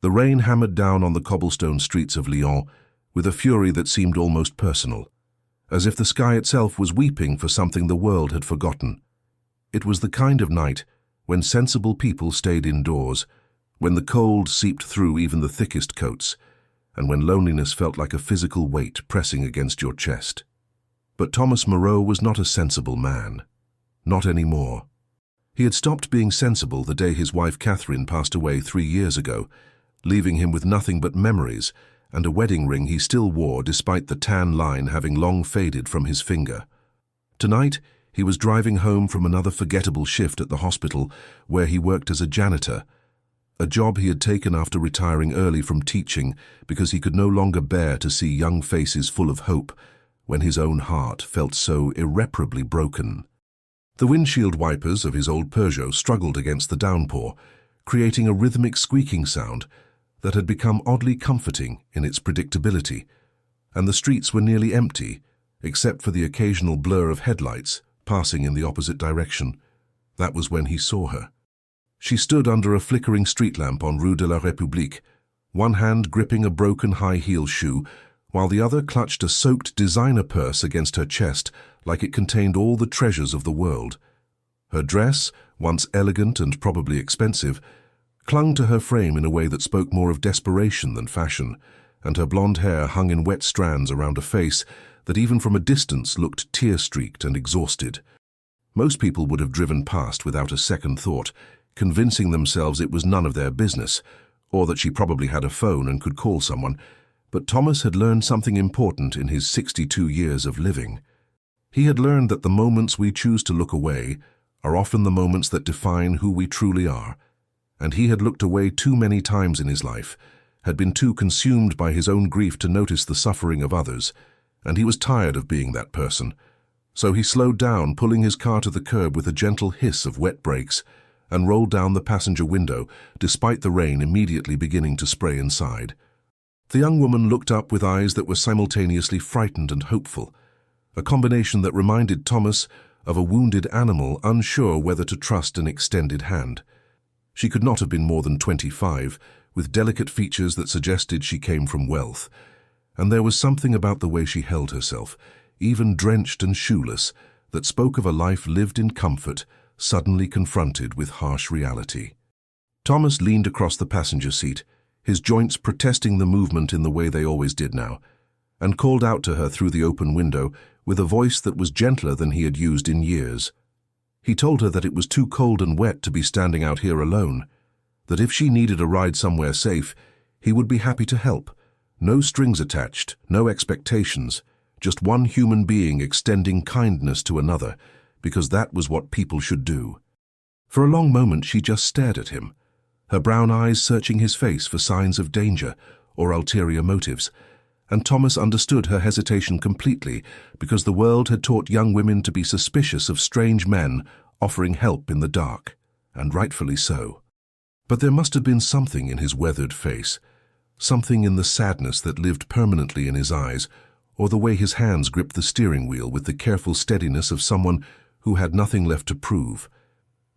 The rain hammered down on the cobblestone streets of Lyon with a fury that seemed almost personal, as if the sky itself was weeping for something the world had forgotten. It was the kind of night when sensible people stayed indoors, when the cold seeped through even the thickest coats, and when loneliness felt like a physical weight pressing against your chest. But Thomas Moreau was not a sensible man. Not anymore. He had stopped being sensible the day his wife Catherine passed away 3 years ago, leaving him with nothing but memories and a wedding ring he still wore despite the tan line having long faded from his finger. Tonight, he was driving home from another forgettable shift at the hospital where he worked as a janitor, a job he had taken after retiring early from teaching because he could no longer bear to see young faces full of hope when his own heart felt so irreparably broken. The windshield wipers of his old Peugeot struggled against the downpour, creating a rhythmic squeaking sound that had become oddly comforting in its predictability, and the streets were nearly empty, except for the occasional blur of headlights passing in the opposite direction. That was when he saw her. She stood under a flickering street lamp on Rue de la République, one hand gripping a broken high-heel shoe, while the other clutched a soaked designer purse against her chest like it contained all the treasures of the world. Her dress, once elegant and probably expensive, clung to her frame in a way that spoke more of desperation than fashion, and her blonde hair hung in wet strands around a face that even from a distance looked tear-streaked and exhausted. Most people would have driven past without a second thought, convincing themselves it was none of their business, or that she probably had a phone and could call someone, but Thomas had learned something important in his 62 years of living. He had learned that the moments we choose to look away are often the moments that define who we truly are, and he had looked away too many times in his life, had been too consumed by his own grief to notice the suffering of others, and he was tired of being that person. So he slowed down, pulling his car to the curb with a gentle hiss of wet brakes, and rolled down the passenger window, despite the rain immediately beginning to spray inside. The young woman looked up with eyes that were simultaneously frightened and hopeful, a combination that reminded Thomas of a wounded animal unsure whether to trust an extended hand. She could not have been more than 25, with delicate features that suggested she came from wealth, and there was something about the way she held herself, even drenched and shoeless, that spoke of a life lived in comfort, suddenly confronted with harsh reality. Thomas leaned across the passenger seat, his joints protesting the movement in the way they always did now, and called out to her through the open window with a voice that was gentler than he had used in years. He told her that it was too cold and wet to be standing out here alone, that if she needed a ride somewhere safe, he would be happy to help. No strings attached, no expectations, just one human being extending kindness to another, because that was what people should do. For a long moment she just stared at him, her brown eyes searching his face for signs of danger or ulterior motives, and Thomas understood her hesitation completely because the world had taught young women to be suspicious of strange men offering help in the dark, and rightfully so. But there must have been something in his weathered face, something in the sadness that lived permanently in his eyes, or the way his hands gripped the steering wheel with the careful steadiness of someone who had nothing left to prove,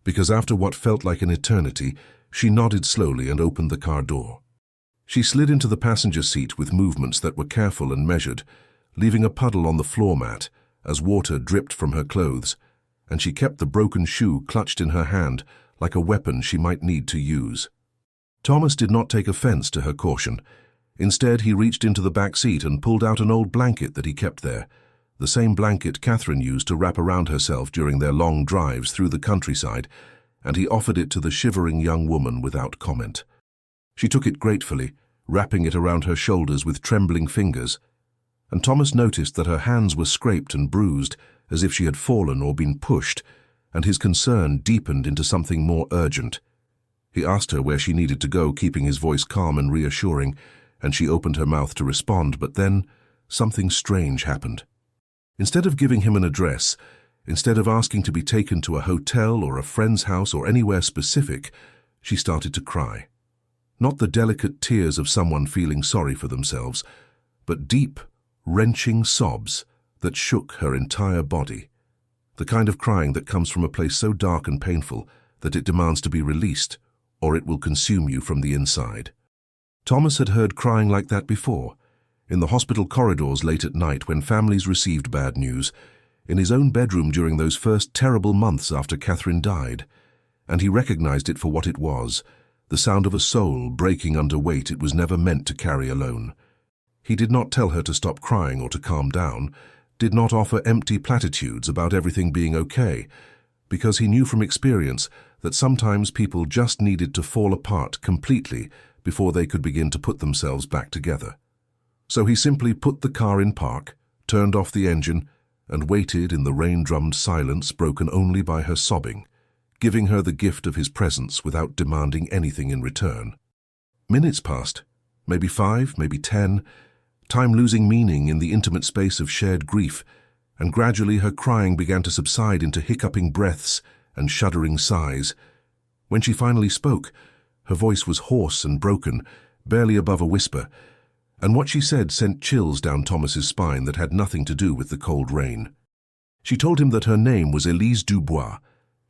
because after what felt like an eternity, she nodded slowly and opened the car door. She slid into the passenger seat with movements that were careful and measured, leaving a puddle on the floor mat as water dripped from her clothes, and she kept the broken shoe clutched in her hand like a weapon she might need to use. Thomas did not take offense to her caution. Instead, he reached into the back seat and pulled out an old blanket that he kept there, the same blanket Catherine used to wrap around herself during their long drives through the countryside, and he offered it to the shivering young woman without comment. She took it gratefully, wrapping it around her shoulders with trembling fingers, and Thomas noticed that her hands were scraped and bruised as if she had fallen or been pushed, and his concern deepened into something more urgent. He asked her where she needed to go, keeping his voice calm and reassuring, and she opened her mouth to respond, but then something strange happened. Instead of giving him an address, instead of asking to be taken to a hotel or a friend's house or anywhere specific, she started to cry. Not the delicate tears of someone feeling sorry for themselves, but deep, wrenching sobs that shook her entire body. The kind of crying that comes from a place so dark and painful that it demands to be released, or it will consume you from the inside. Thomas had heard crying like that before, in the hospital corridors late at night when families received bad news, in his own bedroom during those first terrible months after Catherine died, and he recognized it for what it was, the sound of a soul breaking under weight it was never meant to carry alone. He did not tell her to stop crying or to calm down, did not offer empty platitudes about everything being okay, because he knew from experience that sometimes people just needed to fall apart completely before they could begin to put themselves back together. So he simply put the car in park, turned off the engine, and waited in the rain-drummed silence broken only by her sobbing, giving her the gift of his presence without demanding anything in return. Minutes passed, maybe 5, maybe 10, time losing meaning in the intimate space of shared grief, and gradually her crying began to subside into hiccuping breaths and shuddering sighs. When she finally spoke, her voice was hoarse and broken, barely above a whisper, and what she said sent chills down Thomas's spine that had nothing to do with the cold rain. She told him that her name was Élise Dubois,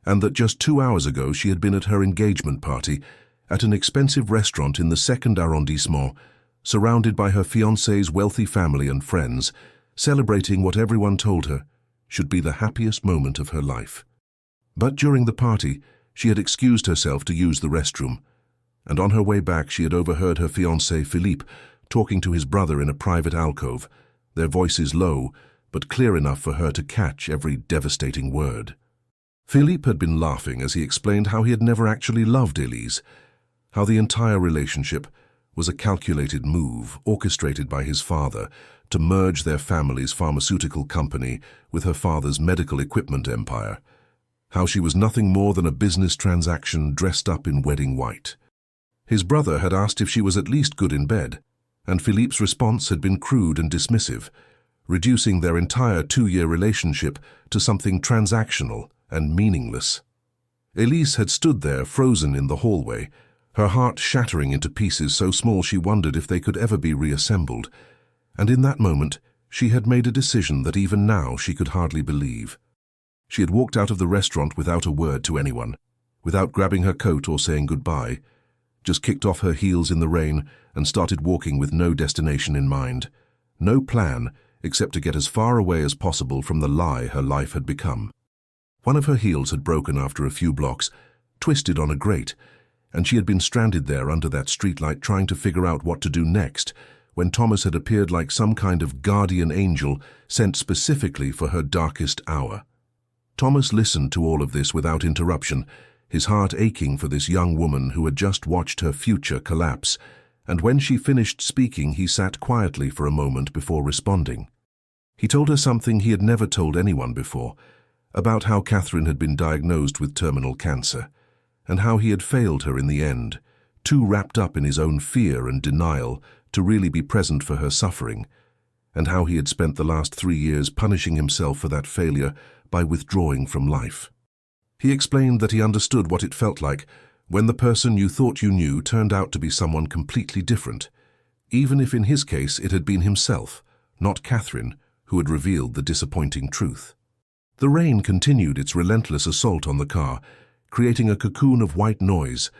and that just 2 hours ago she had been at her engagement party at an expensive restaurant in the 2nd arrondissement, surrounded by her fiancé's wealthy family and friends, celebrating what everyone told her should be the happiest moment of her life. But during the party, she had excused herself to use the restroom, and on her way back she had overheard her fiancé Philippe talking to his brother in a private alcove, their voices low, but clear enough for her to catch every devastating word. Philippe had been laughing as he explained how he had never actually loved Élise, how the entire relationship was a calculated move orchestrated by his father to merge their family's pharmaceutical company with her father's medical equipment empire, how she was nothing more than a business transaction dressed up in wedding white. His brother had asked if she was at least good in bed, and Philippe's response had been crude and dismissive, reducing their entire 2-year relationship to something transactional and meaningless. Élise had stood there frozen in the hallway, her heart shattering into pieces so small she wondered if they could ever be reassembled, and in that moment she had made a decision that even now she could hardly believe. She had walked out of the restaurant without a word to anyone, without grabbing her coat or saying goodbye, just kicked off her heels in the rain and started walking with no destination in mind, no plan except to get as far away as possible from the lie her life had become. One of her heels had broken after a few blocks, twisted on a grate, and she had been stranded there under that streetlight trying to figure out what to do next when Thomas had appeared like some kind of guardian angel sent specifically for her darkest hour. Thomas listened to all of this without interruption, his heart aching for this young woman who had just watched her future collapse, and when she finished speaking he sat quietly for a moment before responding. He told her something he had never told anyone before, about how Catherine had been diagnosed with terminal cancer, and how he had failed her in the end, too wrapped up in his own fear and denial to really be present for her suffering, and how he had spent the last 3 years punishing himself for that failure by withdrawing from life. He explained that he understood what it felt like when the person you thought you knew turned out to be someone completely different, even if in his case it had been himself, not Catherine, who had revealed the disappointing truth. The rain continued its relentless assault on the car, creating a cocoon of white noise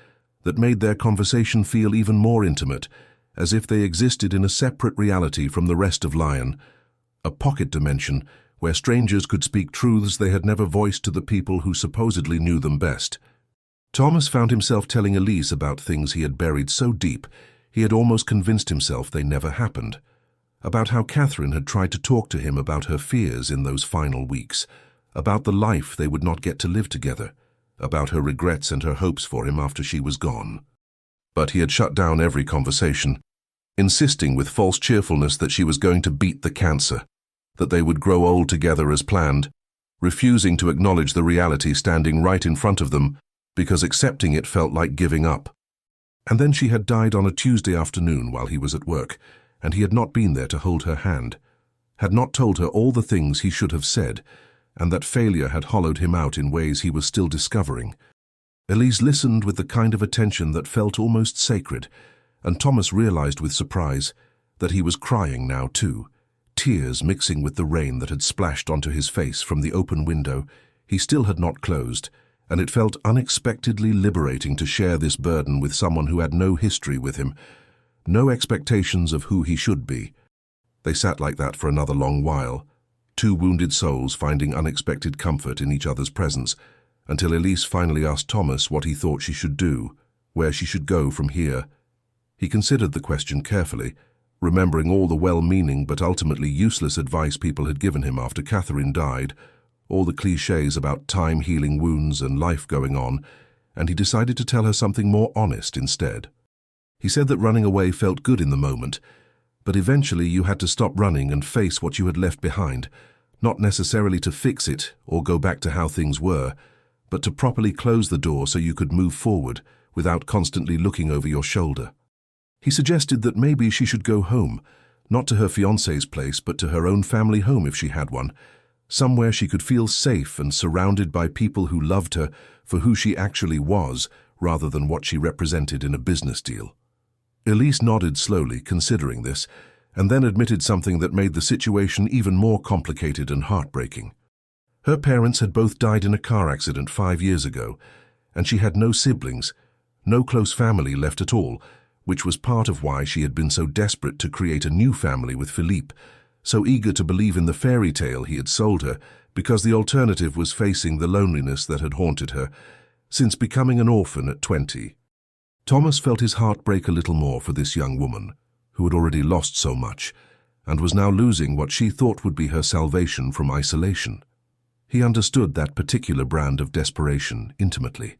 that made their conversation feel even more intimate, as if they existed in a separate reality from the rest of Lyon, a pocket dimension where strangers could speak truths they had never voiced to the people who supposedly knew them best. Thomas found himself telling Élise about things he had buried so deep he had almost convinced himself they never happened, about how Catherine had tried to talk to him about her fears in those final weeks, about the life they would not get to live together, about her regrets and her hopes for him after she was gone. But he had shut down every conversation, insisting with false cheerfulness that she was going to beat the cancer, that they would grow old together as planned, refusing to acknowledge the reality standing right in front of them because accepting it felt like giving up. And then she had died on a Tuesday afternoon while he was at work, and he had not been there to hold her hand, had not told her all the things he should have said, and that failure had hollowed him out in ways he was still discovering. Élise listened with the kind of attention that felt almost sacred, and Thomas realized with surprise that he was crying now too, tears mixing with the rain that had splashed onto his face from the open window he still had not closed, and it felt unexpectedly liberating to share this burden with someone who had no history with him, no expectations of who he should be. They sat like that for another long while, two wounded souls finding unexpected comfort in each other's presence, until Elise finally asked Thomas what he thought she should do, where she should go from here. He considered the question carefully, remembering all the well-meaning but ultimately useless advice people had given him after Catherine died, all the clichés about time healing wounds and life going on, and he decided to tell her something more honest instead. He said that running away felt good in the moment, but eventually you had to stop running and face what you had left behind, not necessarily to fix it or go back to how things were, but to properly close the door so you could move forward without constantly looking over your shoulder. He suggested that maybe she should go home, not to her fiancé's place, but to her own family home if she had one, somewhere she could feel safe and surrounded by people who loved her for who she actually was, rather than what she represented in a business deal. Elise nodded slowly, considering this, and then admitted something that made the situation even more complicated and heartbreaking. Her parents had both died in a car accident 5 years ago, and she had no siblings, no close family left at all, which was part of why she had been so desperate to create a new family with Philippe, so eager to believe in the fairy tale he had sold her, because the alternative was facing the loneliness that had haunted her since becoming an orphan at 20. Thomas felt his heart break a little more for this young woman, who had already lost so much, and was now losing what she thought would be her salvation from isolation. He understood that particular brand of desperation intimately.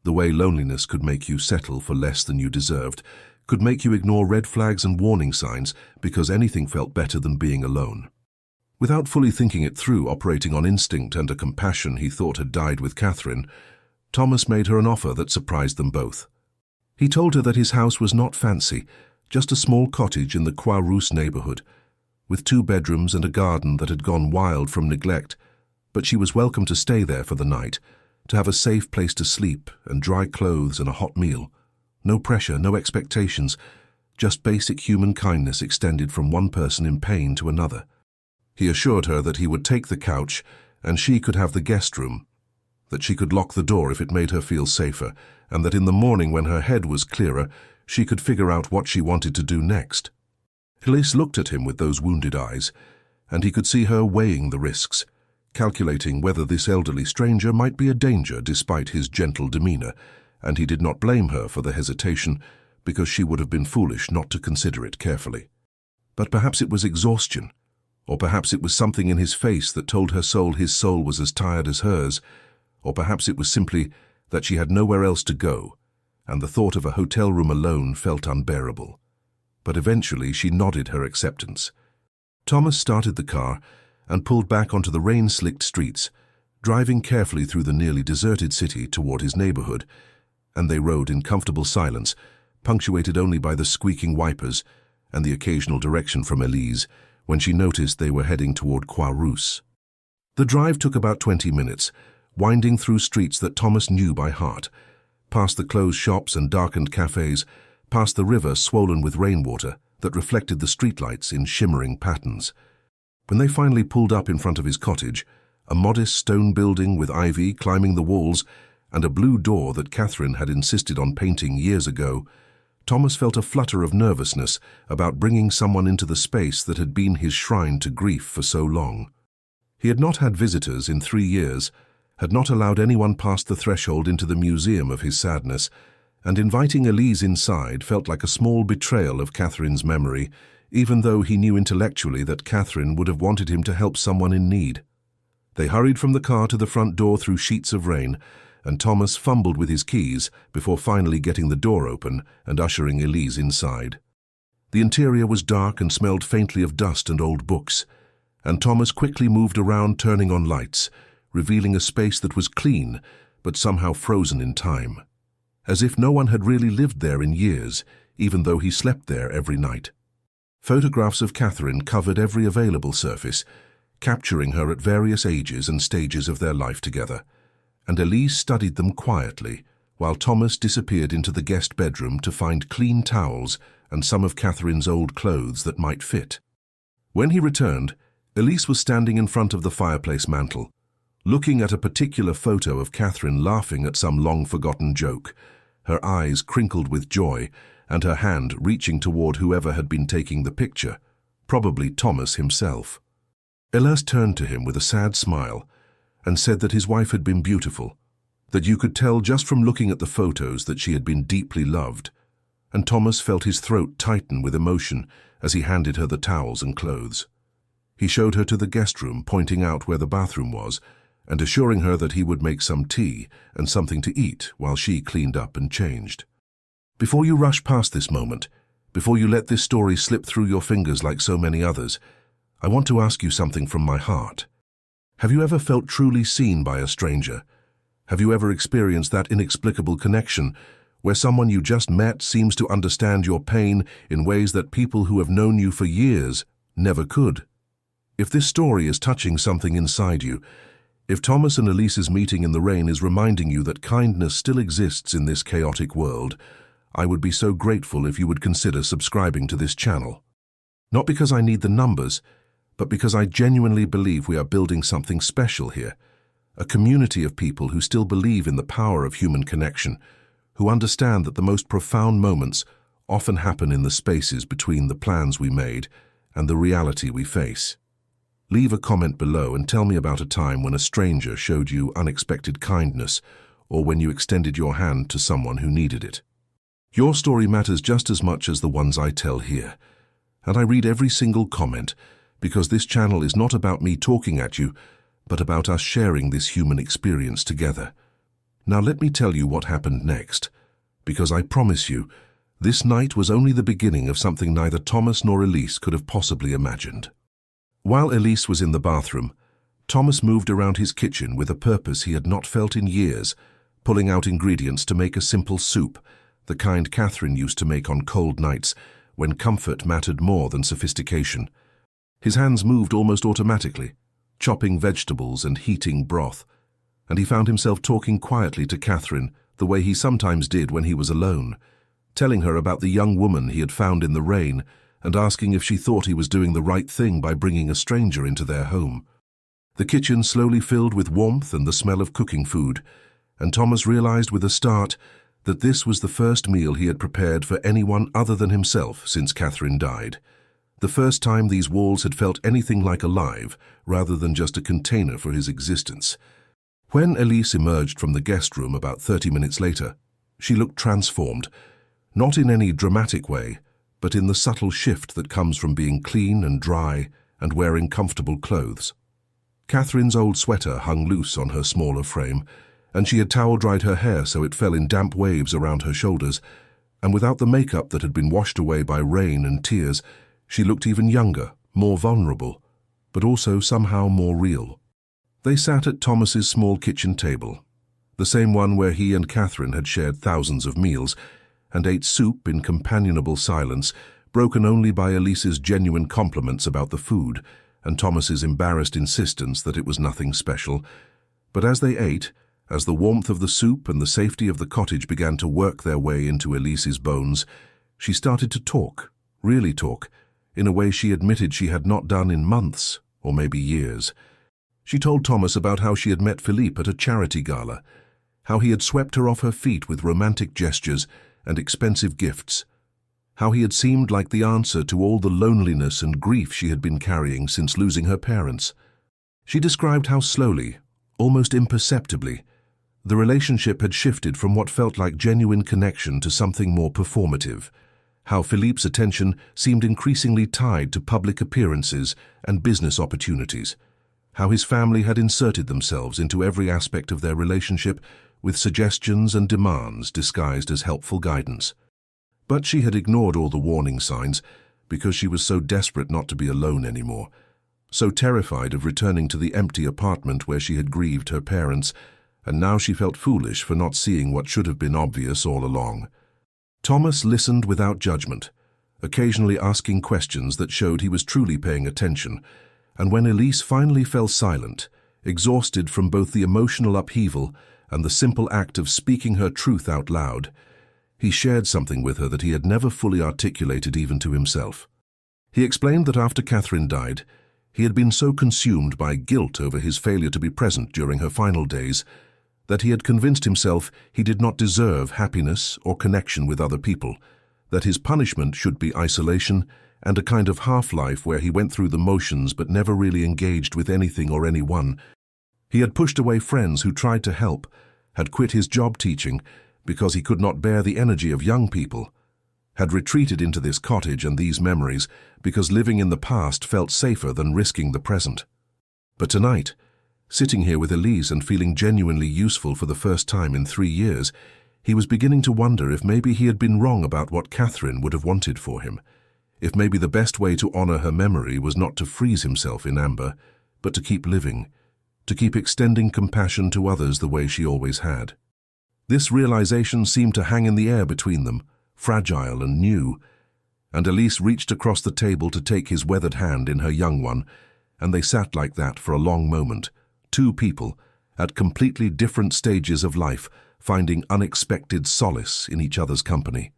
The way loneliness could make you settle for less than you deserved, could make you ignore red flags and warning signs because anything felt better than being alone. Without fully thinking it through, operating on instinct and a compassion he thought had died with Catherine, Thomas made her an offer that surprised them both. He told her that his house was not fancy, just a small cottage in the Croix-Rousse neighborhood, with 2 bedrooms and a garden that had gone wild from neglect, but she was welcome to stay there for the night, to have a safe place to sleep and dry clothes and a hot meal. No pressure, no expectations, just basic human kindness extended from one person in pain to another. He assured her that he would take the couch and she could have the guest room, that she could lock the door if it made her feel safer, and that in the morning when her head was clearer, she could figure out what she wanted to do next. Elise looked at him with those wounded eyes, and he could see her weighing the risks, calculating whether this elderly stranger might be a danger despite his gentle demeanor, and he did not blame her for the hesitation, because she would have been foolish not to consider it carefully. But perhaps it was exhaustion, or perhaps it was something in his face that told her soul his soul was as tired as hers, or perhaps it was simply that she had nowhere else to go, and the thought of a hotel room alone felt unbearable. But eventually she nodded her acceptance. Thomas started the car and pulled back onto the rain-slicked streets, driving carefully through the nearly deserted city toward his neighborhood, and they rode in comfortable silence, punctuated only by the squeaking wipers and the occasional direction from Elise when she noticed they were heading toward Croix-Rousse. The drive took about 20 minutes, winding through streets that Thomas knew by heart, past the closed shops and darkened cafes, past the river swollen with rainwater that reflected the streetlights in shimmering patterns. When they finally pulled up in front of his cottage, a modest stone building with ivy climbing the walls and a blue door that Catherine had insisted on painting years ago, Thomas felt a flutter of nervousness about bringing someone into the space that had been his shrine to grief for so long. He had not had visitors in 3 years, had not allowed anyone past the threshold into the museum of his sadness, and inviting Elise inside felt like a small betrayal of Catherine's memory, even though he knew intellectually that Catherine would have wanted him to help someone in need. They hurried from the car to the front door through sheets of rain, and Thomas fumbled with his keys before finally getting the door open and ushering Elise inside. The interior was dark and smelled faintly of dust and old books, and Thomas quickly moved around, turning on lights, revealing a space that was clean but somehow frozen in time, as if no one had really lived there in years, even though he slept there every night. Photographs of Catherine covered every available surface, capturing her at various ages and stages of their life together, and Elise studied them quietly while Thomas disappeared into the guest bedroom to find clean towels and some of Catherine's old clothes that might fit. When he returned, Elise was standing in front of the fireplace mantel, looking at a particular photo of Catherine laughing at some long-forgotten joke, her eyes crinkled with joy and her hand reaching toward whoever had been taking the picture, probably Thomas himself. Elise turned to him with a sad smile and said that his wife had been beautiful, that you could tell just from looking at the photos that she had been deeply loved, and Thomas felt his throat tighten with emotion as he handed her the towels and clothes. He showed her to the guest room, pointing out where the bathroom was, and assuring her that he would make some tea and something to eat while she cleaned up and changed. Before you rush past this moment, before you let this story slip through your fingers like so many others, I want to ask you something from my heart. Have you ever felt truly seen by a stranger? Have you ever experienced that inexplicable connection where someone you just met seems to understand your pain in ways that people who have known you for years never could? If this story is touching something inside you, if Thomas and Elise's meeting in the rain is reminding you that kindness still exists in this chaotic world, I would be so grateful if you would consider subscribing to this channel. Not because I need the numbers, but because I genuinely believe we are building something special here, a community of people who still believe in the power of human connection, who understand that the most profound moments often happen in the spaces between the plans we made and the reality we face. Leave a comment below and tell me about a time when a stranger showed you unexpected kindness or when you extended your hand to someone who needed it. Your story matters just as much as the ones I tell here, and I read every single comment because this channel is not about me talking at you, but about us sharing this human experience together. Now let me tell you what happened next, because I promise you, this night was only the beginning of something neither Thomas nor Elise could have possibly imagined. While Elise was in the bathroom, Thomas moved around his kitchen with a purpose he had not felt in years, pulling out ingredients to make a simple soup, the kind Catherine used to make on cold nights when comfort mattered more than sophistication. His hands moved almost automatically, chopping vegetables and heating broth, and he found himself talking quietly to Catherine the way he sometimes did when he was alone, telling her about the young woman he had found in the rain and asking if she thought he was doing the right thing by bringing a stranger into their home. The kitchen slowly filled with warmth and the smell of cooking food, and Thomas realized with a start that this was the first meal he had prepared for anyone other than himself since Catherine died. The first time these walls had felt anything like alive, rather than just a container for his existence. When Elise emerged from the guest room about 30 minutes later, she looked transformed, not in any dramatic way, but in the subtle shift that comes from being clean and dry and wearing comfortable clothes. Catherine's old sweater hung loose on her smaller frame, and she had towel-dried her hair so it fell in damp waves around her shoulders, and without the makeup that had been washed away by rain and tears, she looked even younger, more vulnerable, but also somehow more real. They sat at Thomas's small kitchen table, the same one where he and Catherine had shared thousands of meals, and ate soup in companionable silence, broken only by Elise's genuine compliments about the food and Thomas's embarrassed insistence that it was nothing special. But as they ate, as the warmth of the soup and the safety of the cottage began to work their way into Elise's bones, she started to talk, really talk, in a way she admitted she had not done in months, or maybe years. She told Thomas about how she had met Philippe at a charity gala, how he had swept her off her feet with romantic gestures and expensive gifts, how he had seemed like the answer to all the loneliness and grief she had been carrying since losing her parents. She described how slowly, almost imperceptibly, the relationship had shifted from what felt like genuine connection to something more performative, how Philippe's attention seemed increasingly tied to public appearances and business opportunities, how his family had inserted themselves into every aspect of their relationship with suggestions and demands disguised as helpful guidance. But she had ignored all the warning signs because she was so desperate not to be alone anymore, so terrified of returning to the empty apartment where she had grieved her parents, and now she felt foolish for not seeing what should have been obvious all along. Thomas listened without judgment, occasionally asking questions that showed he was truly paying attention, and when Elise finally fell silent, exhausted from both the emotional upheaval and the simple act of speaking her truth out loud, he shared something with her that he had never fully articulated even to himself. He explained that after Catherine died, he had been so consumed by guilt over his failure to be present during her final days that he had convinced himself he did not deserve happiness or connection with other people, that his punishment should be isolation and a kind of half-life where he went through the motions but never really engaged with anything or anyone. He had pushed away friends who tried to help, had quit his job teaching because he could not bear the energy of young people, had retreated into this cottage and these memories because living in the past felt safer than risking the present. But tonight, sitting here with Elise and feeling genuinely useful for the first time in 3 years, he was beginning to wonder if maybe he had been wrong about what Catherine would have wanted for him, if maybe the best way to honor her memory was not to freeze himself in amber, but to keep living, to keep extending compassion to others the way she always had. This realization seemed to hang in the air between them, fragile and new, and Elise reached across the table to take his weathered hand in her young one, and they sat like that for a long moment, two people, at completely different stages of life, finding unexpected solace in each other's company.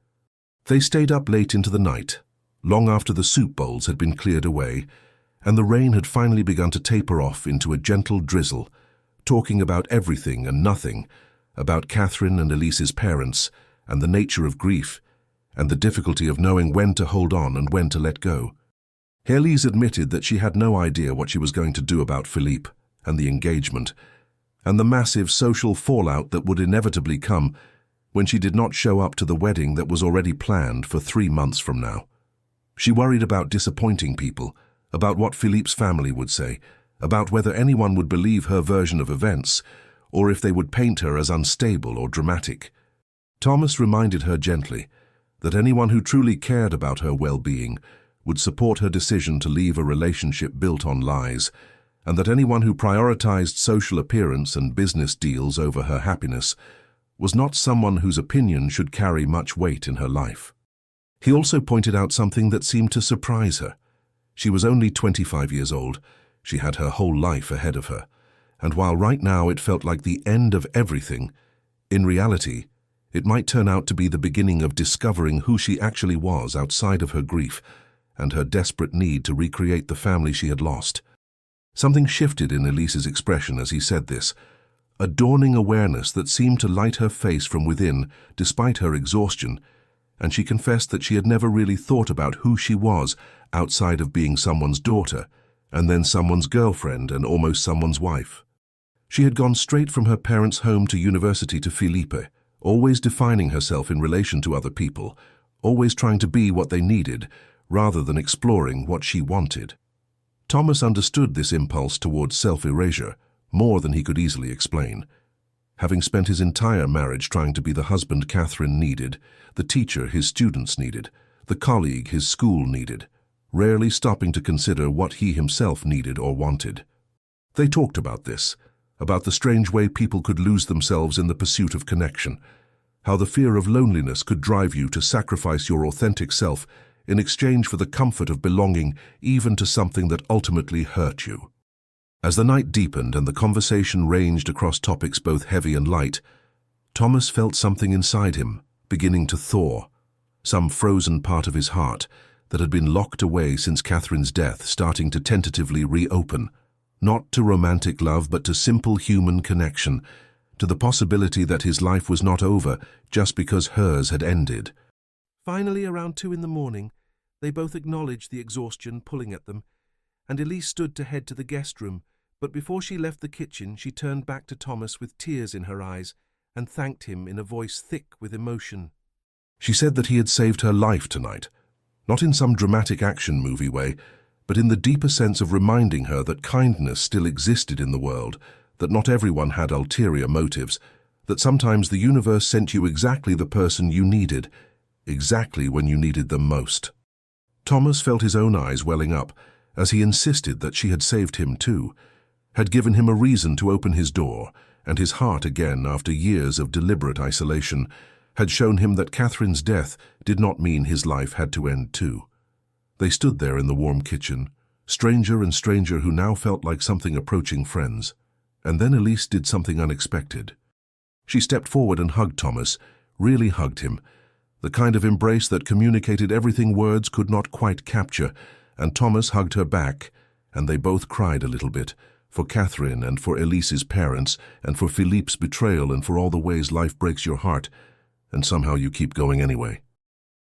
They stayed up late into the night, long after the soup bowls had been cleared away, and the rain had finally begun to taper off into a gentle drizzle, talking about everything and nothing, about Catherine and Elise's parents, and the nature of grief, and the difficulty of knowing when to hold on and when to let go. Elise admitted that she had no idea what she was going to do about Philippe and the engagement, and the massive social fallout that would inevitably come when she did not show up to the wedding that was already planned for 3 months from now. She worried about disappointing people, about what Philippe's family would say, about whether anyone would believe her version of events, or if they would paint her as unstable or dramatic. Thomas reminded her gently that anyone who truly cared about her well-being would support her decision to leave a relationship built on lies, and that anyone who prioritized social appearance and business deals over her happiness was not someone whose opinion should carry much weight in her life. He also pointed out something that seemed to surprise her. She was only 25 years old. She had her whole life ahead of her, and while right now it felt like the end of everything, in reality, it might turn out to be the beginning of discovering who she actually was outside of her grief and her desperate need to recreate the family she had lost. Something shifted in Elise's expression as he said this, a dawning awareness that seemed to light her face from within despite her exhaustion, and she confessed that she had never really thought about who she was outside of being someone's daughter, and then someone's girlfriend and almost someone's wife. She had gone straight from her parents' home to university to Philippe, always defining herself in relation to other people, always trying to be what they needed, rather than exploring what she wanted. Thomas understood this impulse towards self-erasure more than he could easily explain. Having spent his entire marriage trying to be the husband Catherine needed, the teacher his students needed, the colleague his school needed, rarely stopping to consider what he himself needed or wanted. They talked about this, about the strange way people could lose themselves in the pursuit of connection, how the fear of loneliness could drive you to sacrifice your authentic self in exchange for the comfort of belonging even to something that ultimately hurt you. As the night deepened and the conversation ranged across topics both heavy and light, Thomas felt something inside him beginning to thaw, some frozen part of his heart that had been locked away since Catherine's death starting to tentatively reopen, not to romantic love but to simple human connection, to the possibility that his life was not over just because hers had ended. Finally, around 2 a.m, they both acknowledged the exhaustion pulling at them, and Elise stood to head to the guest room, but before she left the kitchen she turned back to Thomas with tears in her eyes and thanked him in a voice thick with emotion. She said that he had saved her life tonight, not in some dramatic action movie way, but in the deeper sense of reminding her that kindness still existed in the world, that not everyone had ulterior motives, that sometimes the universe sent you exactly the person you needed, exactly when you needed them most. Thomas felt his own eyes welling up as he insisted that she had saved him too, had given him a reason to open his door, and his heart again after years of deliberate isolation, had shown him that Catherine's death did not mean his life had to end too. They stood there in the warm kitchen, stranger and stranger who now felt like something approaching friends, and then Elise did something unexpected. She stepped forward and hugged Thomas, really hugged him, the kind of embrace that communicated everything words could not quite capture, and Thomas hugged her back, and they both cried a little bit, for Catherine and for Elise's parents, and for Philippe's betrayal and for all the ways life breaks your heart, and somehow you keep going anyway.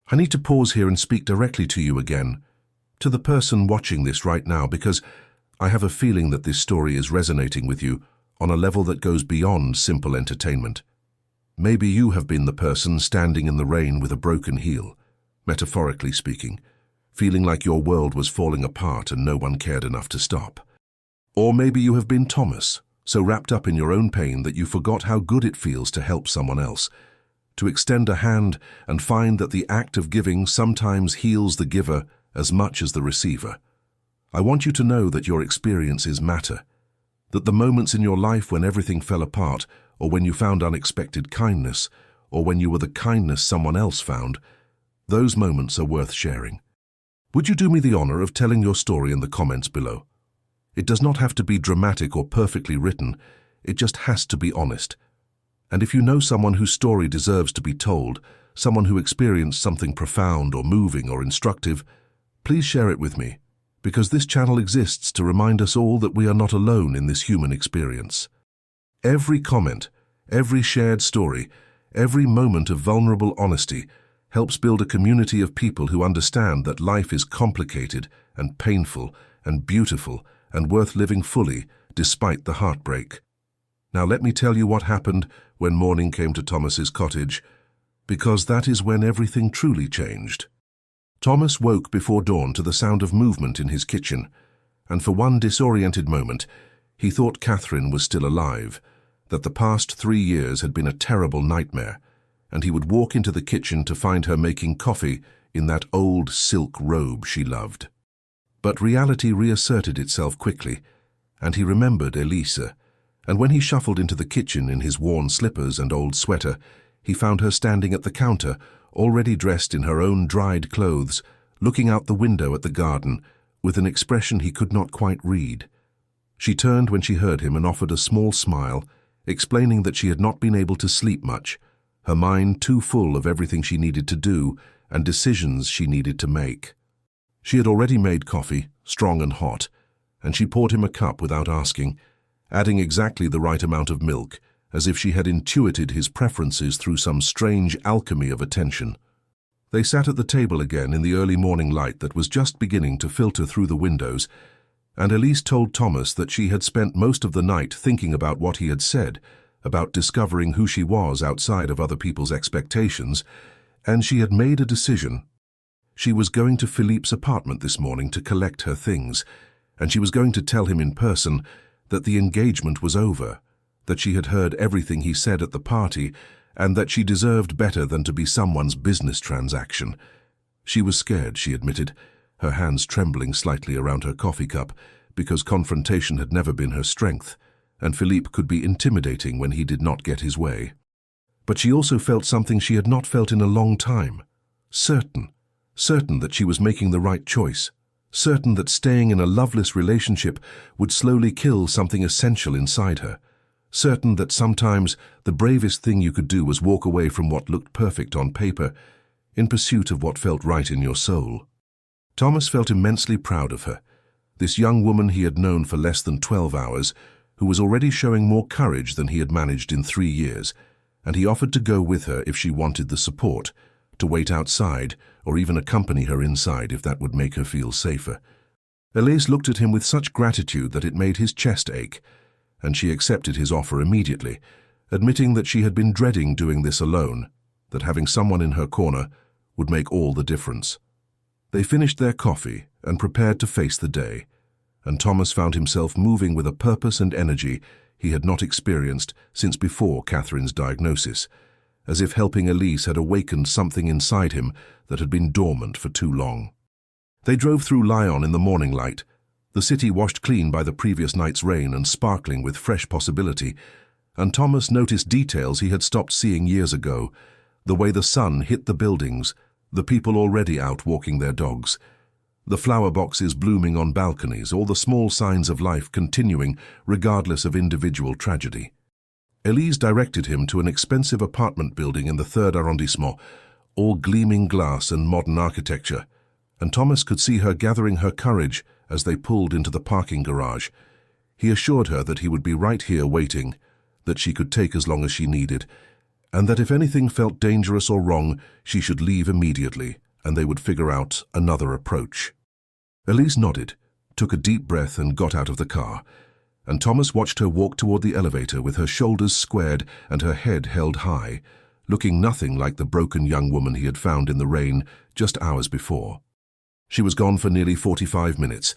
I need to pause here and speak directly to you again, to the person watching this right now, because I have a feeling that this story is resonating with you on a level that goes beyond simple entertainment. Maybe you have been the person standing in the rain with a broken heel, metaphorically speaking, feeling like your world was falling apart and no one cared enough to stop. Or maybe you have been Thomas, so wrapped up in your own pain that you forgot how good it feels to help someone else, to extend a hand and find that the act of giving sometimes heals the giver as much as the receiver. I want you to know that your experiences matter, that the moments in your life when everything fell apart, or when you found unexpected kindness, or when you were the kindness someone else found, those moments are worth sharing. Would you do me the honor of telling your story in the comments below? It does not have to be dramatic or perfectly written, it just has to be honest. And if you know someone whose story deserves to be told, someone who experienced something profound or moving or instructive, please share it with me, because this channel exists to remind us all that we are not alone in this human experience. Every comment, every shared story, every moment of vulnerable honesty helps build a community of people who understand that life is complicated and painful and beautiful and worth living fully despite the heartbreak. Now let me tell you what happened when morning came to Thomas's cottage, because that is when everything truly changed. Thomas woke before dawn to the sound of movement in his kitchen, and for one disoriented moment, he thought Catherine was still alive, that the past 3 years had been a terrible nightmare, and he would walk into the kitchen to find her making coffee in that old silk robe she loved. But reality reasserted itself quickly, and he remembered Elisa, and when he shuffled into the kitchen in his worn slippers and old sweater, he found her standing at the counter, already dressed in her own dried clothes, looking out the window at the garden, with an expression he could not quite read. She turned when she heard him and offered a small smile, explaining that she had not been able to sleep much, her mind too full of everything she needed to do and decisions she needed to make. She had already made coffee, strong and hot, and she poured him a cup without asking, adding exactly the right amount of milk, as if she had intuited his preferences through some strange alchemy of attention. They sat at the table again in the early morning light that was just beginning to filter through the windows, and Elise told Thomas that she had spent most of the night thinking about what he had said, about discovering who she was outside of other people's expectations, and she had made a decision. She was going to Philippe's apartment this morning to collect her things, and she was going to tell him in person that the engagement was over, that she had heard everything he said at the party, and that she deserved better than to be someone's business transaction. She was scared, she admitted, her hands trembling slightly around her coffee cup, because confrontation had never been her strength, and Philippe could be intimidating when he did not get his way. But she also felt something she had not felt in a long time, certain that she was making the right choice, certain that staying in a loveless relationship would slowly kill something essential inside her, certain that sometimes the bravest thing you could do was walk away from what looked perfect on paper in pursuit of what felt right in your soul. Thomas felt immensely proud of her, this young woman he had known for less than 12 hours, who was already showing more courage than he had managed in 3 years, and he offered to go with her if she wanted the support, to wait outside or even accompany her inside if that would make her feel safer. Elise looked at him with such gratitude that it made his chest ache, and she accepted his offer immediately, admitting that she had been dreading doing this alone, that having someone in her corner would make all the difference. They finished their coffee and prepared to face the day, and Thomas found himself moving with a purpose and energy he had not experienced since before Catherine's diagnosis, as if helping Elise had awakened something inside him that had been dormant for too long. They drove through Lyon in the morning light, the city washed clean by the previous night's rain and sparkling with fresh possibility, and Thomas noticed details he had stopped seeing years ago, the way the sun hit the buildings, the people already out walking their dogs, the flower boxes blooming on balconies, all the small signs of life continuing regardless of individual tragedy. Elise directed him to an expensive apartment building in the 3rd arrondissement, all gleaming glass and modern architecture, and Thomas could see her gathering her courage as they pulled into the parking garage. He assured her that he would be right here waiting, that she could take as long as she needed, and that if anything felt dangerous or wrong, she should leave immediately, and they would figure out another approach. Elise nodded, took a deep breath and got out of the car, and Thomas watched her walk toward the elevator with her shoulders squared and her head held high, looking nothing like the broken young woman he had found in the rain just hours before. She was gone for nearly 45 minutes,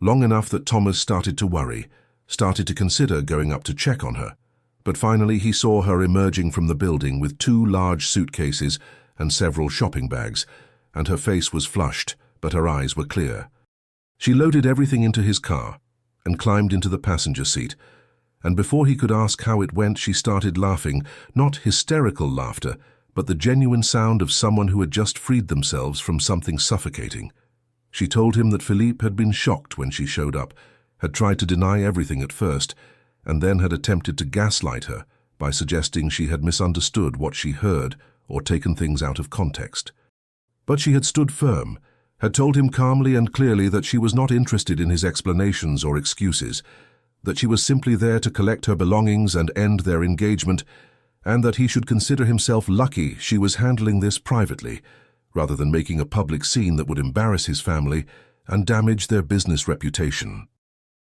long enough that Thomas started to worry, started to consider going up to check on her. But finally he saw her emerging from the building with 2 large suitcases and several shopping bags, and her face was flushed, but her eyes were clear. She loaded everything into his car and climbed into the passenger seat, and before he could ask how it went, she started laughing, not hysterical laughter, but the genuine sound of someone who had just freed themselves from something suffocating. She told him that Philippe had been shocked when she showed up, had tried to deny everything at first, and then had attempted to gaslight her by suggesting she had misunderstood what she heard or taken things out of context. But she had stood firm, had told him calmly and clearly that she was not interested in his explanations or excuses, that she was simply there to collect her belongings and end their engagement, and that he should consider himself lucky she was handling this privately, rather than making a public scene that would embarrass his family and damage their business reputation.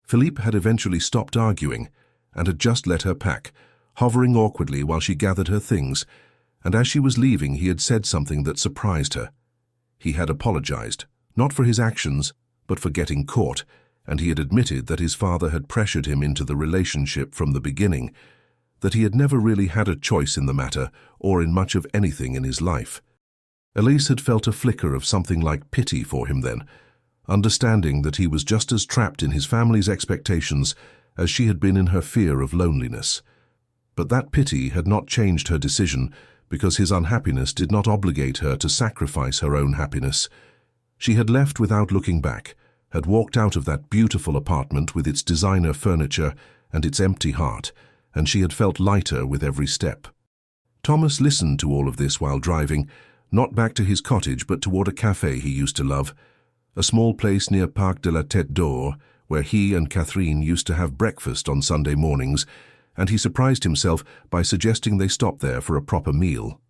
Philippe had eventually stopped arguing and had just let her pack, hovering awkwardly while she gathered her things, and as she was leaving he had said something that surprised her. He had apologized, not for his actions, but for getting caught, and he had admitted that his father had pressured him into the relationship from the beginning, that he had never really had a choice in the matter or in much of anything in his life. Elise had felt a flicker of something like pity for him then, understanding that he was just as trapped in his family's expectations as she had been in her fear of loneliness. But that pity had not changed her decision, because his unhappiness did not obligate her to sacrifice her own happiness. She had left without looking back, had walked out of that beautiful apartment with its designer furniture and its empty heart, and she had felt lighter with every step. Thomas listened to all of this while driving, not back to his cottage but toward a café he used to love, a small place near Parc de la Tête d'Or, where he and Catherine used to have breakfast on Sunday mornings, and he surprised himself by suggesting they stop there for a proper meal.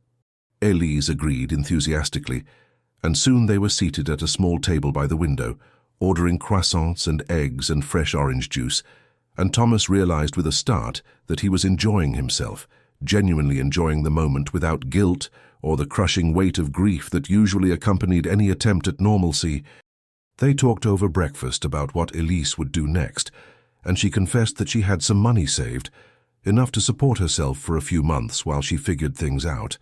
Elise agreed enthusiastically, and soon they were seated at a small table by the window, ordering croissants and eggs and fresh orange juice, and Thomas realized with a start that he was enjoying himself, genuinely enjoying the moment without guilt or the crushing weight of grief that usually accompanied any attempt at normalcy. They talked over breakfast about what Elise would do next, and she confessed that she had some money saved, enough to support herself for a few months while she figured things out,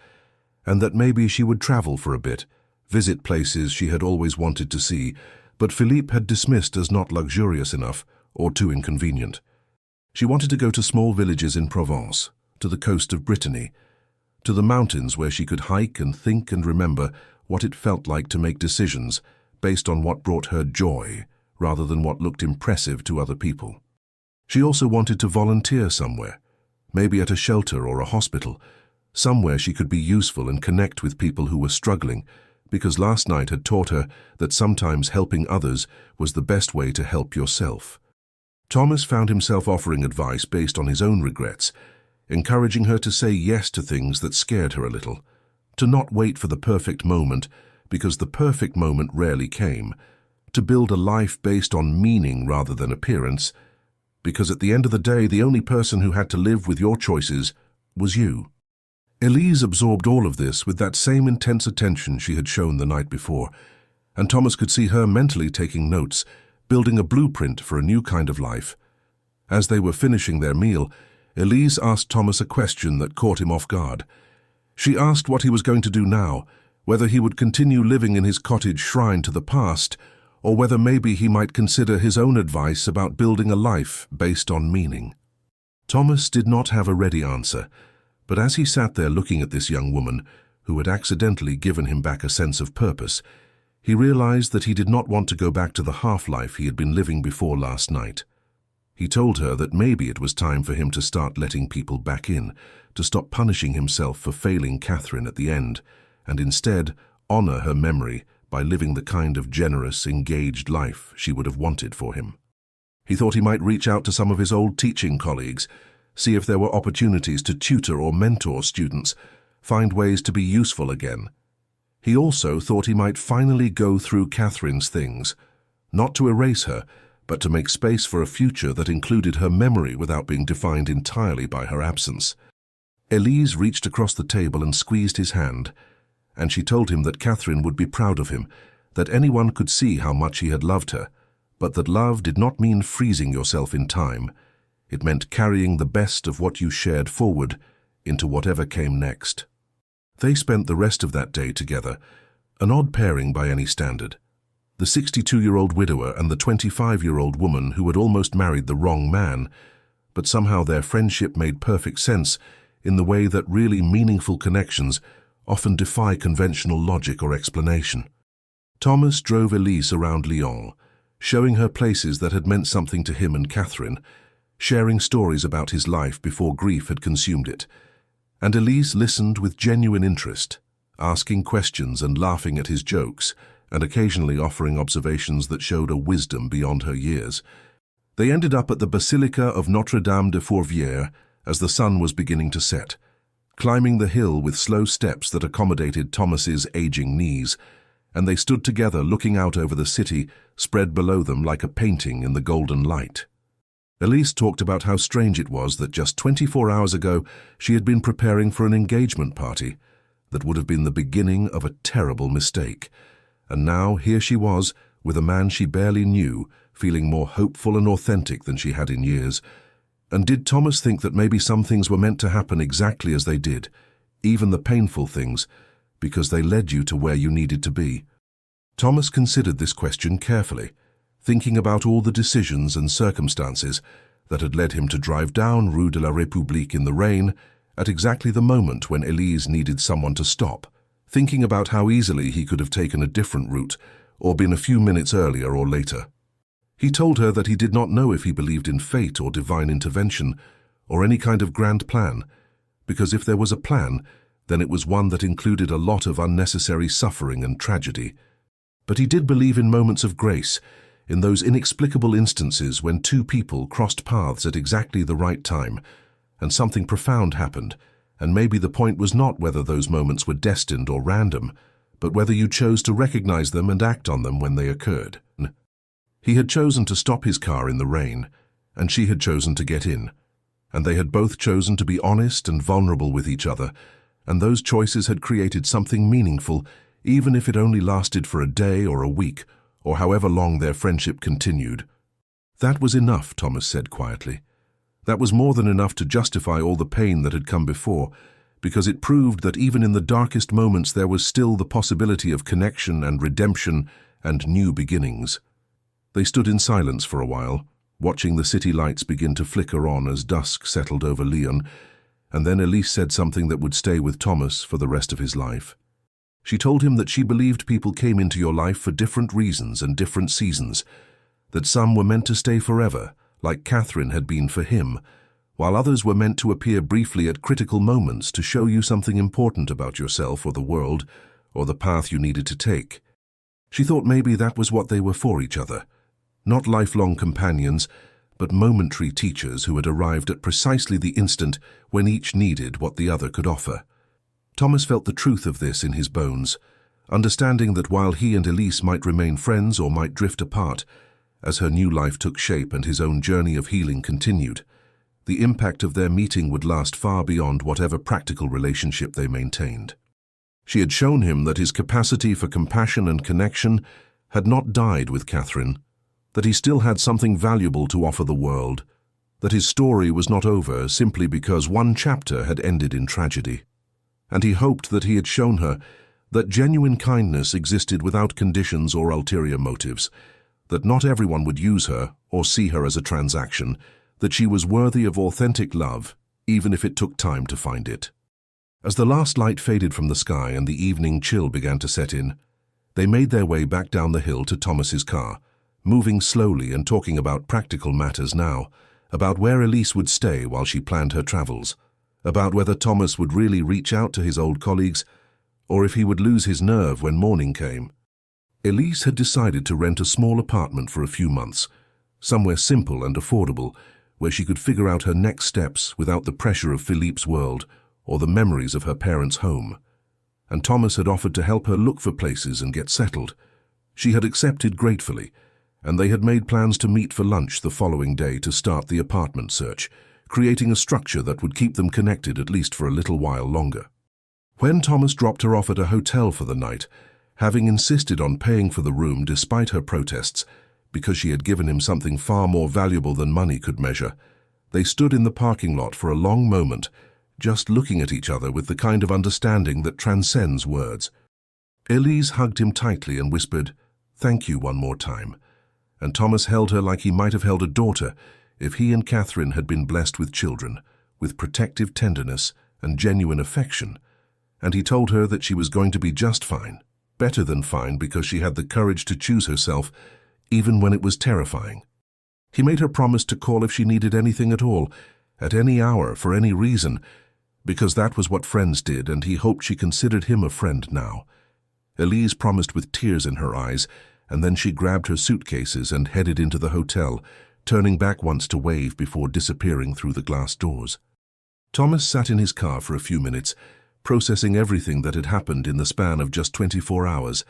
and that maybe she would travel for a bit, visit places she had always wanted to see, but Philippe had dismissed as not luxurious enough or too inconvenient. She wanted to go to small villages in Provence, to the coast of Brittany, to the mountains where she could hike and think and remember what it felt like to make decisions based on what brought her joy rather than what looked impressive to other people. She also wanted to volunteer somewhere, maybe at a shelter or a hospital, somewhere she could be useful and connect with people who were struggling, because last night had taught her that sometimes helping others was the best way to help yourself. Thomas found himself offering advice based on his own regrets, encouraging her to say yes to things that scared her a little, to not wait for the perfect moment, because the perfect moment rarely came, to build a life based on meaning rather than appearance, because at the end of the day, the only person who had to live with your choices was you. Elise absorbed all of this with that same intense attention she had shown the night before, and Thomas could see her mentally taking notes, building a blueprint for a new kind of life. As they were finishing their meal, Elise asked Thomas a question that caught him off guard. She asked what he was going to do now, whether he would continue living in his cottage shrine to the past, or whether maybe he might consider his own advice about building a life based on meaning. Thomas did not have a ready answer, but as he sat there looking at this young woman, who had accidentally given him back a sense of purpose, he realized that he did not want to go back to the half-life he had been living before last night. He told her that maybe it was time for him to start letting people back in, to stop punishing himself for failing Catherine at the end, and instead honor her memory by living the kind of generous, engaged life she would have wanted for him. He thought he might reach out to some of his old teaching colleagues, see if there were opportunities to tutor or mentor students, find ways to be useful again. He also thought he might finally go through Catherine's things, not to erase her, but to make space for a future that included her memory without being defined entirely by her absence. Elise reached across the table and squeezed his hand, and she told him that Catherine would be proud of him, that anyone could see how much he had loved her, but that love did not mean freezing yourself in time. It meant carrying the best of what you shared forward into whatever came next. They spent the rest of that day together, an odd pairing by any standard. The 62-year-old widower and the 25-year-old woman who had almost married the wrong man, but somehow their friendship made perfect sense in the way that really meaningful connections often defy conventional logic or explanation. Thomas drove Elise around Lyon, showing her places that had meant something to him and Catherine, sharing stories about his life before grief had consumed it. And Elise listened with genuine interest, asking questions and laughing at his jokes, and occasionally offering observations that showed a wisdom beyond her years. They ended up at the Basilica of Notre-Dame de Fourvière as the sun was beginning to set, climbing the hill with slow steps that accommodated Thomas's aging knees, and they stood together looking out over the city spread below them like a painting in the golden light. Elise talked about how strange it was that just 24 hours ago she had been preparing for an engagement party that would have been the beginning of a terrible mistake. And now here she was, with a man she barely knew, feeling more hopeful and authentic than she had in years. And did Thomas think that maybe some things were meant to happen exactly as they did, even the painful things, because they led you to where you needed to be? Thomas considered this question carefully, thinking about all the decisions and circumstances that had led him to drive down Rue de la République in the rain at exactly the moment when Elise needed someone to stop, thinking about how easily he could have taken a different route or been a few minutes earlier or later. He told her that he did not know if he believed in fate or divine intervention or any kind of grand plan, because if there was a plan, then it was one that included a lot of unnecessary suffering and tragedy. But he did believe in moments of grace, in those inexplicable instances when two people crossed paths at exactly the right time, and something profound happened, and maybe the point was not whether those moments were destined or random, but whether you chose to recognize them and act on them when they occurred. He had chosen to stop his car in the rain, and she had chosen to get in, and they had both chosen to be honest and vulnerable with each other, and those choices had created something meaningful, even if it only lasted for a day or a week, or however long their friendship continued. That was enough, Thomas said quietly. That was more than enough to justify all the pain that had come before, because it proved that even in the darkest moments there was still the possibility of connection and redemption and new beginnings. They stood in silence for a while, watching the city lights begin to flicker on as dusk settled over Lyon, and then Elise said something that would stay with Thomas for the rest of his life. She told him that she believed people came into your life for different reasons and different seasons, that some were meant to stay forever, like Catherine had been for him, while others were meant to appear briefly at critical moments to show you something important about yourself or the world, or the path you needed to take. She thought maybe that was what they were for each other. Not lifelong companions, but momentary teachers who had arrived at precisely the instant when each needed what the other could offer. Thomas felt the truth of this in his bones, understanding that while he and Elise might remain friends or might drift apart, as her new life took shape and his own journey of healing continued, the impact of their meeting would last far beyond whatever practical relationship they maintained. She had shown him that his capacity for compassion and connection had not died with Catherine, that he still had something valuable to offer the world, that his story was not over simply because one chapter had ended in tragedy. And he hoped that he had shown her that genuine kindness existed without conditions or ulterior motives, that not everyone would use her or see her as a transaction, that she was worthy of authentic love, even if it took time to find it. As the last light faded from the sky and the evening chill began to set in, they made their way back down the hill to Thomas's car, moving slowly and talking about practical matters now, about where Elise would stay while she planned her travels, about whether Thomas would really reach out to his old colleagues, or if he would lose his nerve when morning came. Elise had decided to rent a small apartment for a few months, somewhere simple and affordable, where she could figure out her next steps without the pressure of Philippe's world or the memories of her parents' home. And Thomas had offered to help her look for places and get settled. She had accepted gratefully, and they had made plans to meet for lunch the following day to start the apartment search, creating a structure that would keep them connected at least for a little while longer. When Thomas dropped her off at a hotel for the night, having insisted on paying for the room despite her protests, because she had given him something far more valuable than money could measure, they stood in the parking lot for a long moment, just looking at each other with the kind of understanding that transcends words. Elise hugged him tightly and whispered, "Thank you one more time," and Thomas held her like he might have held a daughter if he and Catherine had been blessed with children, with protective tenderness and genuine affection, and he told her that she was going to be just fine, better than fine, because she had the courage to choose herself, even when it was terrifying. He made her promise to call if she needed anything at all, at any hour, for any reason, because that was what friends did, and he hoped she considered him a friend now. Elise promised with tears in her eyes, and then she grabbed her suitcases and headed into the hotel, turning back once to wave before disappearing through the glass doors. Thomas sat in his car for a few minutes, processing everything that had happened in the span of just 24 hours,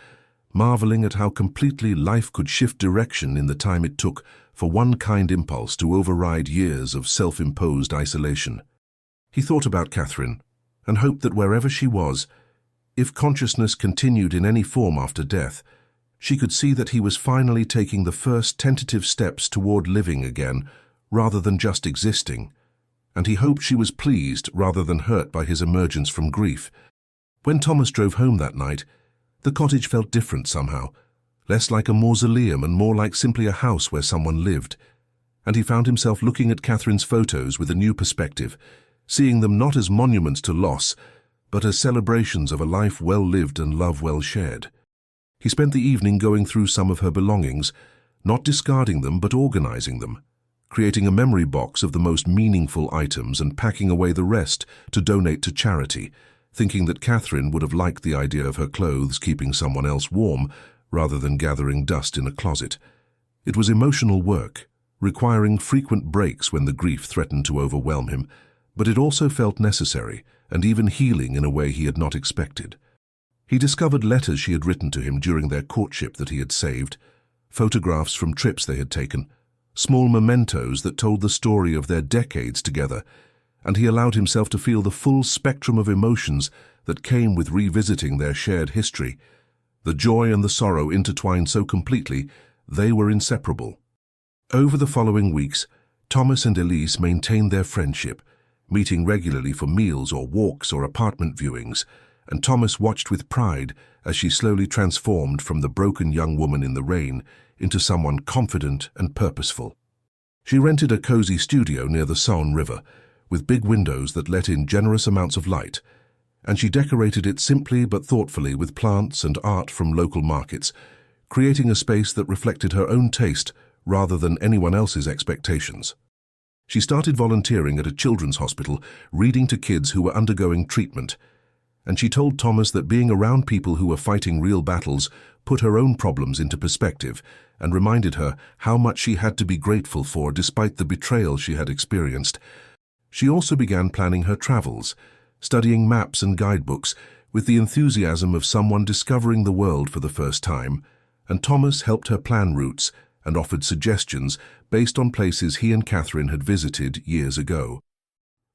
marveling at how completely life could shift direction in the time it took for one kind impulse to override years of self-imposed isolation. He thought about Catherine and hoped that wherever she was, if consciousness continued in any form after death, she could see that he was finally taking the first tentative steps toward living again rather than just existing, and he hoped she was pleased rather than hurt by his emergence from grief. When Thomas drove home that night, the cottage felt different somehow, less like a mausoleum and more like simply a house where someone lived, and he found himself looking at Catherine's photos with a new perspective, seeing them not as monuments to loss, but as celebrations of a life well lived and love well shared. He spent the evening going through some of her belongings, not discarding them but organizing them, creating a memory box of the most meaningful items and packing away the rest to donate to charity, thinking that Catherine would have liked the idea of her clothes keeping someone else warm rather than gathering dust in a closet. It was emotional work, requiring frequent breaks when the grief threatened to overwhelm him, but it also felt necessary and even healing in a way he had not expected. He discovered letters she had written to him during their courtship that he had saved, photographs from trips they had taken, small mementos that told the story of their decades together, and he allowed himself to feel the full spectrum of emotions that came with revisiting their shared history. The joy and the sorrow intertwined so completely, they were inseparable. Over the following weeks, Thomas and Elise maintained their friendship, meeting regularly for meals or walks or apartment viewings, and Thomas watched with pride as she slowly transformed from the broken young woman in the rain into someone confident and purposeful. She rented a cozy studio near the Saône River, with big windows that let in generous amounts of light, and she decorated it simply but thoughtfully with plants and art from local markets, creating a space that reflected her own taste rather than anyone else's expectations. She started volunteering at a children's hospital, reading to kids who were undergoing treatment, and she told Thomas that being around people who were fighting real battles put her own problems into perspective and reminded her how much she had to be grateful for despite the betrayal she had experienced. She also began planning her travels, studying maps and guidebooks with the enthusiasm of someone discovering the world for the first time, and Thomas helped her plan routes and offered suggestions based on places he and Catherine had visited years ago.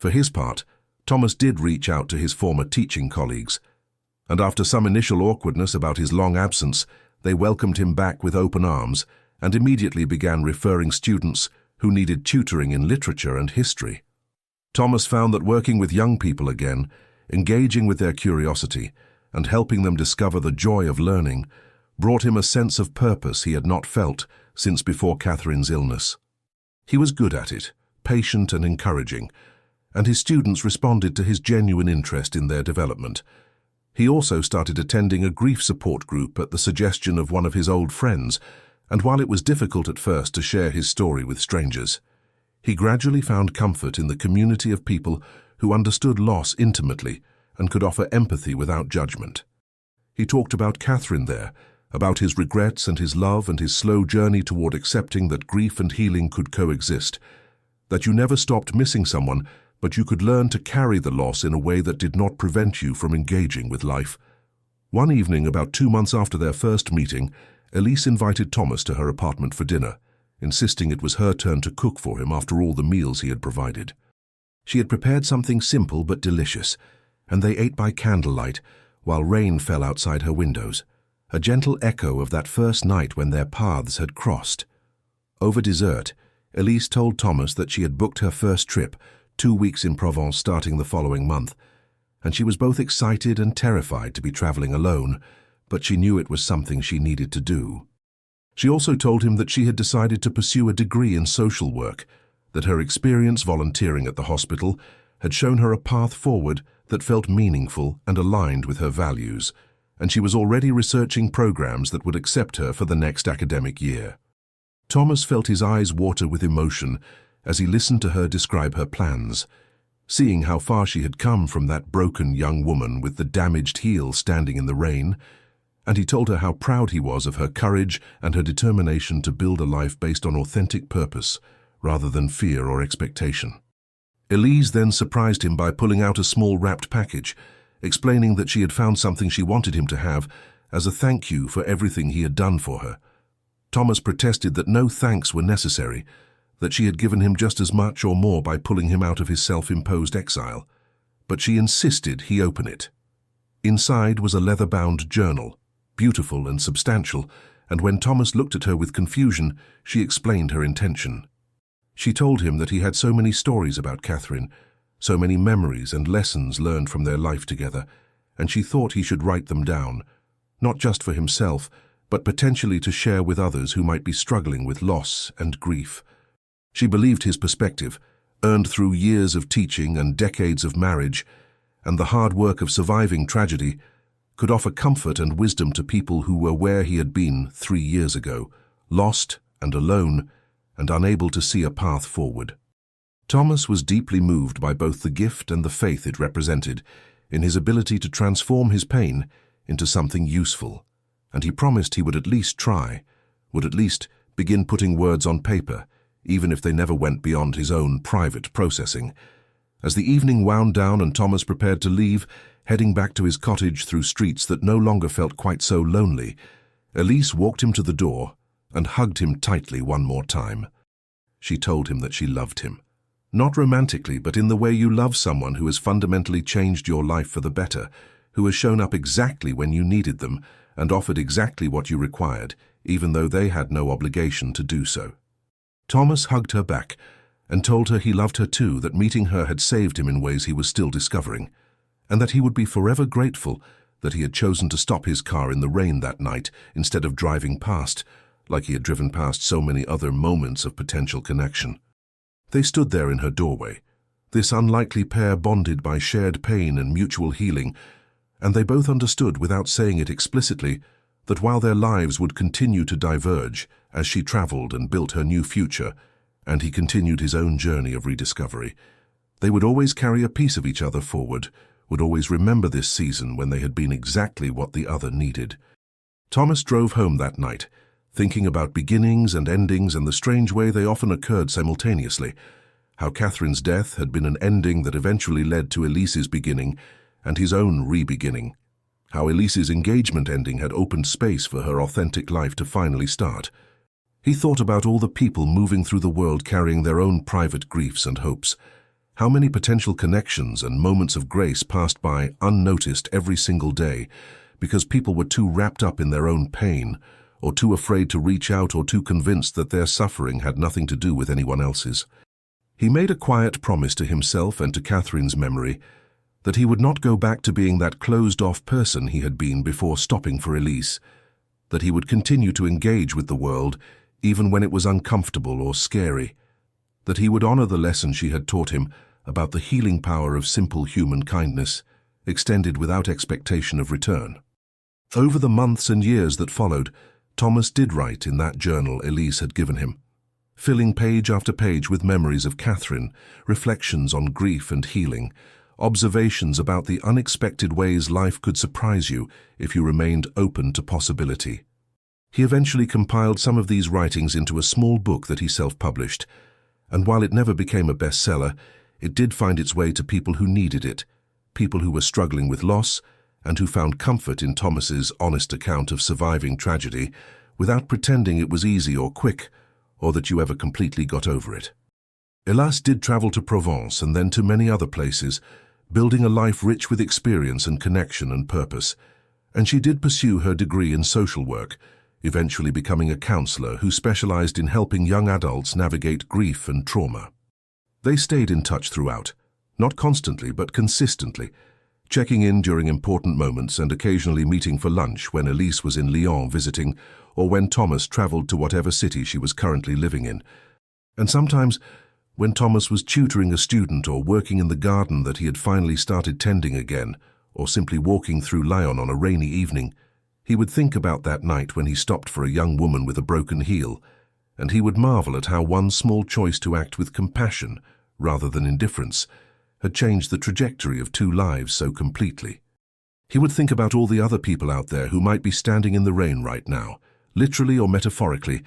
For his part, Thomas did reach out to his former teaching colleagues, and after some initial awkwardness about his long absence, they welcomed him back with open arms and immediately began referring students who needed tutoring in literature and history. Thomas found that working with young people again, engaging with their curiosity, and helping them discover the joy of learning, brought him a sense of purpose he had not felt since before Catherine's illness. He was good at it, patient and encouraging, and his students responded to his genuine interest in their development. He also started attending a grief support group at the suggestion of one of his old friends, and while it was difficult at first to share his story with strangers, he gradually found comfort in the community of people who understood loss intimately and could offer empathy without judgment. He talked about Catherine there, about his regrets and his love and his slow journey toward accepting that grief and healing could coexist. that you never stopped missing someone, but you could learn to carry the loss in a way that did not prevent you from engaging with life. One evening, about 2 months after their first meeting, Elise invited Thomas to her apartment for dinner, insisting it was her turn to cook for him after all the meals he had provided. She had prepared something simple but delicious, and they ate by candlelight while rain fell outside her windows, a gentle echo of that first night when their paths had crossed. Over dessert, Elise told Thomas that she had booked her first trip, 2 weeks in Provence starting the following month, and she was both excited and terrified to be traveling alone, but she knew it was something she needed to do. She also told him that she had decided to pursue a degree in social work, that her experience volunteering at the hospital had shown her a path forward that felt meaningful and aligned with her values, and she was already researching programs that would accept her for the next academic year. Thomas felt his eyes water with emotion as he listened to her describe her plans, seeing how far she had come from that broken young woman with the damaged heel standing in the rain, and he told her how proud he was of her courage and her determination to build a life based on authentic purpose rather than fear or expectation. Elise then surprised him by pulling out a small wrapped package, explaining that she had found something she wanted him to have as a thank you for everything he had done for her. Thomas protested that no thanks were necessary, that she had given him just as much or more by pulling him out of his self-imposed exile, but she insisted he open it. Inside was a leather-bound journal, beautiful and substantial, and when Thomas looked at her with confusion, she explained her intention. She told him that he had so many stories about Catherine, so many memories and lessons learned from their life together, and she thought he should write them down, not just for himself, but potentially to share with others who might be struggling with loss and grief. She believed his perspective, earned through years of teaching and decades of marriage, and the hard work of surviving tragedy, could offer comfort and wisdom to people who were where he had been 3 years ago, lost and alone, and unable to see a path forward. Thomas was deeply moved by both the gift and the faith it represented in his ability to transform his pain into something useful, and he promised he would at least try, would at least begin putting words on paper, even if they never went beyond his own private processing. As the evening wound down and Thomas prepared to leave, heading back to his cottage through streets that no longer felt quite so lonely, Elise walked him to the door and hugged him tightly one more time. She told him that she loved him. Not romantically, but in the way you love someone who has fundamentally changed your life for the better, who has shown up exactly when you needed them and offered exactly what you required, even though they had no obligation to do so. Thomas hugged her back and told her he loved her too, that meeting her had saved him in ways he was still discovering, and that he would be forever grateful that he had chosen to stop his car in the rain that night instead of driving past, like he had driven past so many other moments of potential connection. They stood there in her doorway, this unlikely pair bonded by shared pain and mutual healing, and they both understood without saying it explicitly that while their lives would continue to diverge as she traveled and built her new future, and he continued his own journey of rediscovery, they would always carry a piece of each other forward, would always remember this season when they had been exactly what the other needed. Thomas drove home that night, thinking about beginnings and endings and the strange way they often occurred simultaneously, how Catherine's death had been an ending that eventually led to Elise's beginning and his own re-beginning, how Elise's engagement ending had opened space for her authentic life to finally start. He thought about all the people moving through the world carrying their own private griefs and hopes, how many potential connections and moments of grace passed by unnoticed every single day because people were too wrapped up in their own pain, or too afraid to reach out, or too convinced that their suffering had nothing to do with anyone else's. He made a quiet promise to himself and to Catherine's memory that he would not go back to being that closed-off person he had been before stopping for Elise, that he would continue to engage with the world even when it was uncomfortable or scary, that he would honor the lesson she had taught him about the healing power of simple human kindness, extended without expectation of return. Over the months and years that followed, Thomas did write in that journal Elise had given him, filling page after page with memories of Catherine, reflections on grief and healing, observations about the unexpected ways life could surprise you if you remained open to possibility. He eventually compiled some of these writings into a small book that he self-published, And while it never became a bestseller, it did find its way to people who needed it, people who were struggling with loss and who found comfort in Thomas's honest account of surviving tragedy without pretending it was easy or quick, or that you ever completely got over it. Hélas did travel to Provence and then to many other places, building a life rich with experience and connection and purpose. And she did pursue her degree in social work, eventually becoming a counselor who specialized in helping young adults navigate grief and trauma. They stayed in touch throughout, not constantly but consistently, checking in during important moments and occasionally meeting for lunch when Elise was in Lyon visiting or when Thomas traveled to whatever city she was currently living in. And sometimes, when Thomas was tutoring a student or working in the garden that he had finally started tending again, or simply walking through Lyon on a rainy evening, he would think about that night when he stopped for a young woman with a broken heel, and he would marvel at how one small choice to act with compassion, rather than indifference, had changed the trajectory of two lives so completely. He would think about all the other people out there who might be standing in the rain right now, literally or metaphorically,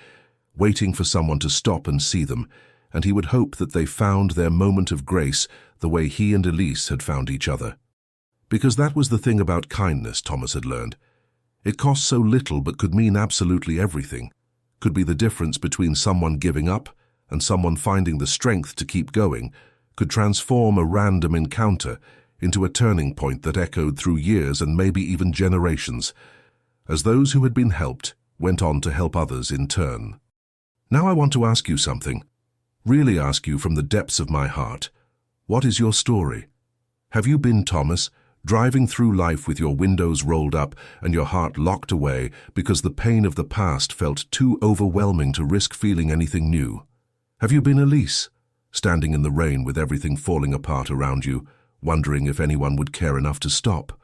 waiting for someone to stop and see them, and he would hope that they found their moment of grace the way he and Elise had found each other. Because that was the thing about kindness, Thomas had learned. It cost so little but could mean absolutely everything, could be the difference between someone giving up and someone finding the strength to keep going, could transform a random encounter into a turning point that echoed through years and maybe even generations, as those who had been helped went on to help others in turn. Now I want to ask you something, really ask you from the depths of my heart. What is your story? Have you been Thomas, driving through life with your windows rolled up and your heart locked away because the pain of the past felt too overwhelming to risk feeling anything new? Have you been Elise, standing in the rain with everything falling apart around you, wondering if anyone would care enough to stop?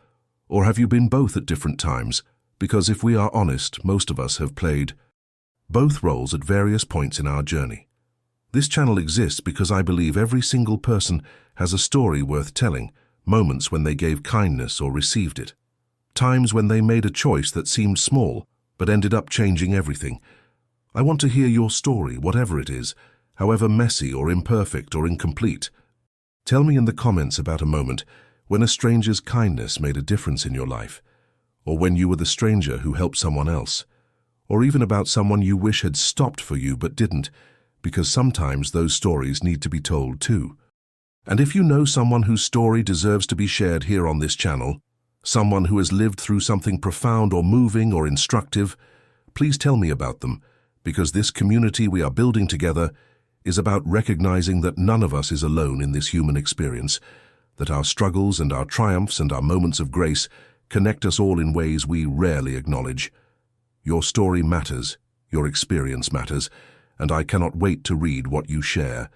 Or have you been both at different times? Because if we are honest, most of us have played both roles at various points in our journey. This channel exists because I believe every single person has a story worth telling, moments when they gave kindness or received it, times when they made a choice that seemed small but ended up changing everything. I want to hear your story, whatever it is, however messy or imperfect or incomplete. Tell me in the comments about a moment when a stranger's kindness made a difference in your life, or when you were the stranger who helped someone else, or even about someone you wish had stopped for you but didn't, because sometimes those stories need to be told too. And if you know someone whose story deserves to be shared here on this channel, someone who has lived through something profound or moving or instructive, please tell me about them, because this community we are building together is about recognizing that none of us is alone in this human experience, that our struggles and our triumphs and our moments of grace connect us all in ways we rarely acknowledge. Your story matters, your experience matters, and I cannot wait to read what you share.